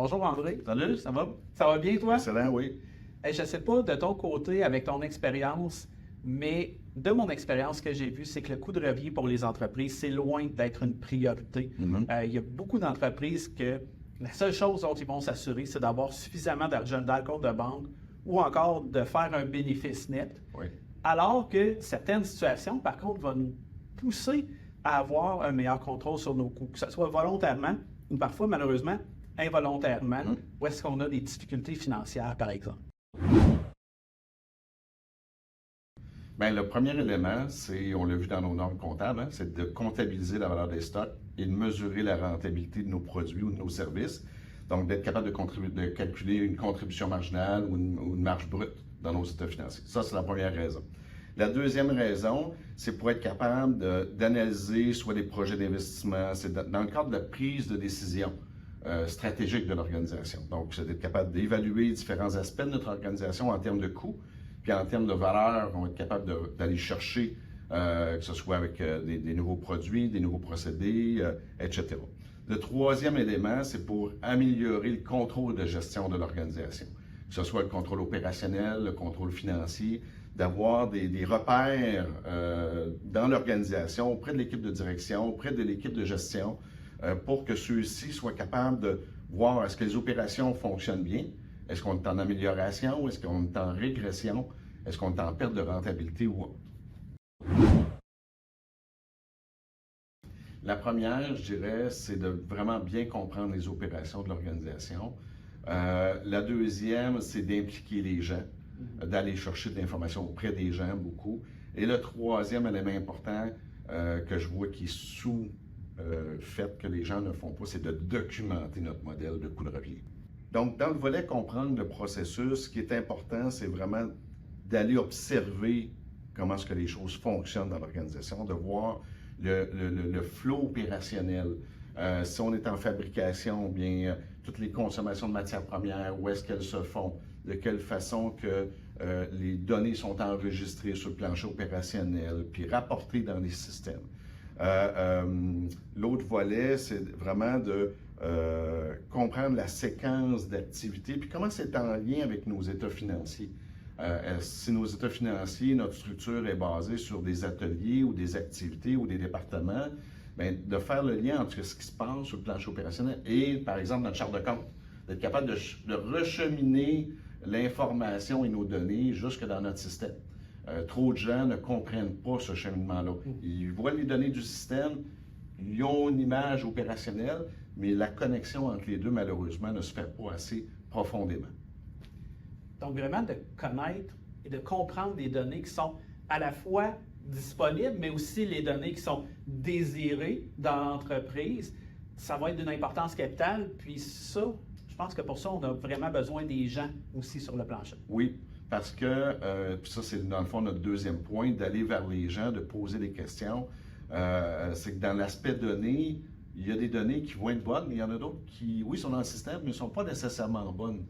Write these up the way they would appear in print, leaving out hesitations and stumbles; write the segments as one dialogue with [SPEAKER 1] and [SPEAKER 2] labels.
[SPEAKER 1] Bonjour André.
[SPEAKER 2] Salut, ça va?
[SPEAKER 1] Ça va bien toi?
[SPEAKER 2] Excellent, oui.
[SPEAKER 1] Hey, je ne sais pas de ton côté avec ton expérience, mais de mon expérience, ce que j'ai vu, c'est que le coût de revient pour les entreprises, c'est loin d'être une priorité. Il y a beaucoup d'entreprises que la seule chose dont ils vont s'assurer, c'est d'avoir suffisamment d'argent dans le compte de banque ou encore de faire un bénéfice net.
[SPEAKER 2] Oui.
[SPEAKER 1] Alors que certaines situations, par contre, vont nous pousser à avoir un meilleur contrôle sur nos coûts, que ce soit volontairement ou parfois, malheureusement, involontairement, où est-ce qu'on a des difficultés financières, par exemple.
[SPEAKER 2] Bien, le premier élément, c'est, on l'a vu dans nos normes comptables, c'est de comptabiliser la valeur des stocks et de mesurer la rentabilité de nos produits ou de nos services. Donc, d'être capable de calculer une contribution marginale ou une marge brute dans nos états financiers. Ça, c'est la première raison. La deuxième raison, c'est pour être capable d'analyser soit des projets d'investissement, c'est dans le cadre de la prise de décision stratégique de l'organisation. Donc, c'est d'être capable d'évaluer différents aspects de notre organisation en termes de coûts, puis en termes de valeur, on va être capable d'aller chercher, que ce soit avec des nouveaux produits, des nouveaux procédés, etc. Le troisième élément, c'est pour améliorer le contrôle de gestion de l'organisation, que ce soit le contrôle opérationnel, le contrôle financier, d'avoir des repères dans l'organisation, auprès de l'équipe de direction, auprès de l'équipe de gestion, pour que ceux-ci soient capables de voir est-ce que les opérations fonctionnent bien, est-ce qu'on est en amélioration, est-ce qu'on est en régression, est-ce qu'on est en perte de rentabilité ou autre. La première, je dirais, c'est de vraiment bien comprendre les opérations de l'organisation. La deuxième, c'est d'impliquer les gens, d'aller chercher de l'information auprès des gens beaucoup. Et le troisième élément important que je vois qui est sous-fait que les gens ne font pas, c'est de documenter notre modèle de coût de revient. Donc, dans le volet comprendre le processus, ce qui est important, c'est vraiment d'aller observer comment est-ce que les choses fonctionnent dans l'organisation, de voir le flow opérationnel. Si on est en fabrication, bien, toutes les consommations de matières premières, où est-ce qu'elles se font, de quelle façon que les données sont enregistrées sur le plancher opérationnel, puis rapportées dans les systèmes. L'autre volet, c'est vraiment de comprendre la séquence d'activités, puis comment c'est en lien avec nos états financiers. Si nos états financiers, notre structure est basée sur des ateliers ou des activités ou des départements, bien, de faire le lien entre ce qui se passe sur le plancher opérationnel et, par exemple, notre charte de compte. D'être capable de recheminer l'information et nos données jusque dans notre système. Trop de gens ne comprennent pas ce cheminement-là. Ils voient les données du système, ils ont une image opérationnelle, mais la connexion entre les deux, malheureusement, ne se fait pas assez profondément.
[SPEAKER 1] Donc, vraiment de connaître et de comprendre les données qui sont à la fois disponibles, mais aussi les données qui sont désirées dans l'entreprise, ça va être d'une importance capitale. Puis ça, je pense que pour ça, on a vraiment besoin des gens aussi sur le plancher.
[SPEAKER 2] Oui, parce que, puis ça c'est dans le fond notre deuxième point, d'aller vers les gens, de poser des questions. C'est que dans l'aspect données, il y a des données qui vont être bonnes, mais il y en a d'autres qui, oui, sont dans le système, mais ne sont pas nécessairement bonnes.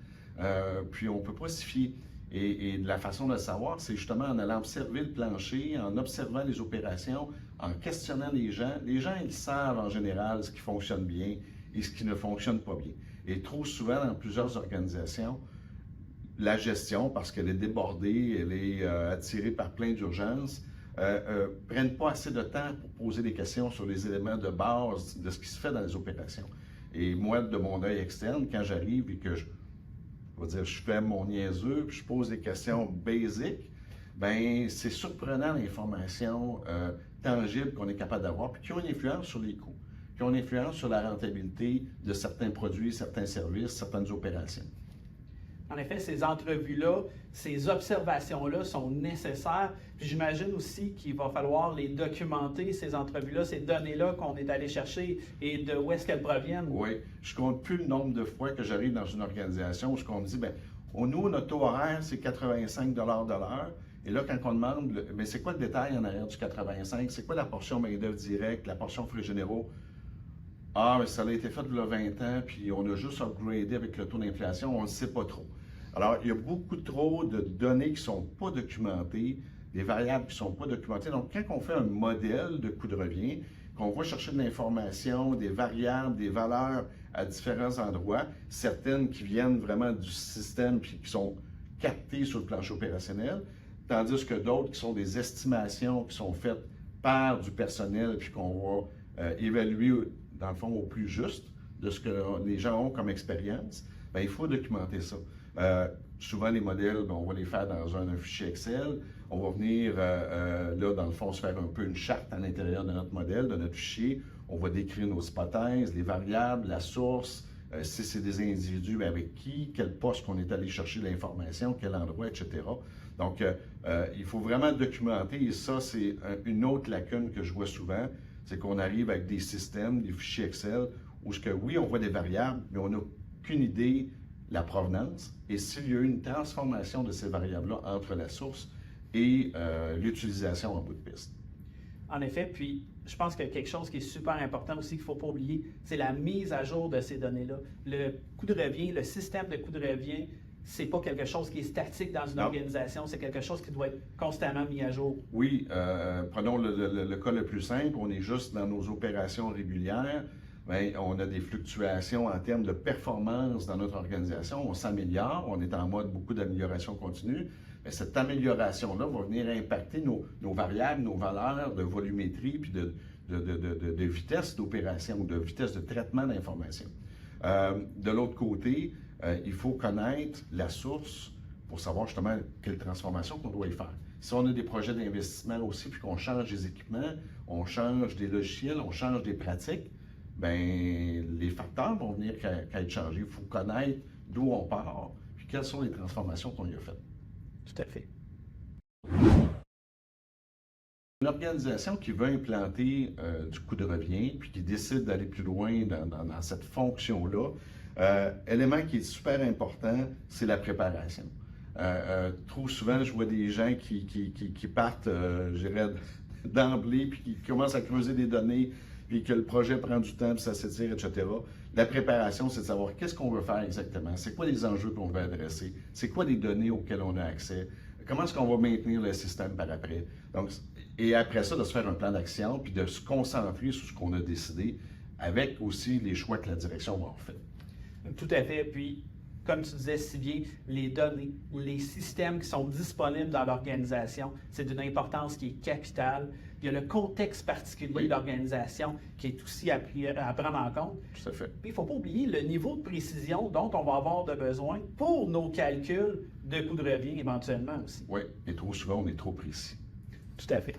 [SPEAKER 2] Puis on ne peut pas s'y fier. Et de la façon de le savoir, c'est justement en allant observer le plancher, en observant les opérations, en questionnant les gens. Les gens, ils savent en général ce qui fonctionne bien et ce qui ne fonctionne pas bien. Et trop souvent, dans plusieurs organisations, la gestion, parce qu'elle est débordée, elle est attirée par plein d'urgences, prennent pas assez de temps pour poser des questions sur les éléments de base de ce qui se fait dans les opérations. Et moi, de mon œil externe, quand j'arrive et que je fais mon niaiseux, puis je pose des questions basiques, bien, c'est surprenant l'information tangible qu'on est capable d'avoir, puis qui ont une influence sur les coûts, qui ont une influence sur la rentabilité de certains produits, certains services, certaines opérations.
[SPEAKER 1] En effet, ces entrevues-là, ces observations-là sont nécessaires. Puis j'imagine aussi qu'il va falloir les documenter, ces entrevues-là, ces données-là qu'on est allé chercher et de où est-ce qu'elles proviennent.
[SPEAKER 2] Oui, je compte plus le nombre de fois que j'arrive dans une organisation où on me dit, bien, nous, notre taux horaire, c'est 85 de l'heure. Et là, quand on demande, bien, c'est quoi le détail en arrière du 85? C'est quoi la portion main-d'œuvre directe, la portion frais généraux? Ah, mais ça a été fait il y a 20 ans, puis on a juste upgradé avec le taux d'inflation, on ne sait pas trop. Alors, il y a beaucoup trop de données qui ne sont pas documentées, des variables qui ne sont pas documentées. Donc, quand on fait un modèle de coût de revient, qu'on va chercher de l'information, des variables, des valeurs à différents endroits, certaines qui viennent vraiment du système puis qui sont captées sur le plancher opérationnel, tandis que d'autres qui sont des estimations qui sont faites par du personnel puis qu'on va évaluer, dans le fond, au plus juste de ce que les gens ont comme expérience. Bien, il faut documenter ça. Souvent, les modèles, bien, on va les faire dans un fichier Excel. On va venir, là, dans le fond, se faire un peu une charte à l'intérieur de notre modèle, de notre fichier. On va décrire nos hypothèses, les variables, la source, si c'est des individus, bien, avec qui, quel poste qu'on est allé chercher l'information, quel endroit, etc. Donc, il faut vraiment documenter, et ça, c'est une autre lacune que je vois souvent, c'est qu'on arrive avec des systèmes, des fichiers Excel, où oui, on voit des variables, mais on n'a aucune idée de la provenance, et s'il y a eu une transformation de ces variables-là entre la source et l'utilisation en bout de piste.
[SPEAKER 1] En effet, puis je pense que quelque chose qui est super important aussi qu'il ne faut pas oublier, c'est la mise à jour de ces données-là. Le coût de revient, le système de coût de revient, c'est pas quelque chose qui est statique dans une organisation, c'est quelque chose qui doit être constamment mis à jour.
[SPEAKER 2] Oui, prenons le cas le plus simple, on est juste dans nos opérations régulières, bien, on a des fluctuations en termes de performance dans notre organisation, on s'améliore, on est en mode beaucoup d'amélioration continue. Mais cette amélioration-là va venir impacter nos variables, nos valeurs de volumétrie puis de vitesse d'opération, de vitesse de traitement d'information. De l'autre côté, il faut connaître la source pour savoir justement quelle transformation qu'on doit y faire. Si on a des projets d'investissement aussi, puis qu'on change des équipements, on change des logiciels, on change des pratiques, bien, les facteurs vont venir qu'à être changés. Il faut connaître d'où on part, puis quelles sont les transformations qu'on y a faites.
[SPEAKER 1] Tout à fait.
[SPEAKER 2] Une organisation qui veut implanter du coût de revient, puis qui décide d'aller plus loin dans cette fonction-là, élément qui est super important, c'est la préparation. Trop souvent, je vois des gens qui partent, je dirais, d'emblée, puis qui commencent à creuser des données, puis que le projet prend du temps, puis ça s'étire, etc. La préparation, c'est de savoir qu'est-ce qu'on veut faire exactement, c'est quoi les enjeux qu'on veut adresser, c'est quoi les données auxquelles on a accès, comment est-ce qu'on va maintenir le système par après. Donc, et après ça, de se faire un plan d'action, puis de se concentrer sur ce qu'on a décidé, avec aussi les choix que la direction va en faire.
[SPEAKER 1] Tout à fait. Puis, comme tu disais si bien, les données, les systèmes qui sont disponibles dans l'organisation, c'est d'une importance qui est capitale. Il y a le contexte particulier de l'organisation qui est aussi à prendre en compte.
[SPEAKER 2] Tout à fait.
[SPEAKER 1] Puis, il ne faut pas oublier le niveau de précision dont on va avoir besoin pour nos calculs de coût de revient éventuellement aussi.
[SPEAKER 2] Oui, et trop souvent, on est trop précis.
[SPEAKER 1] Tout à fait.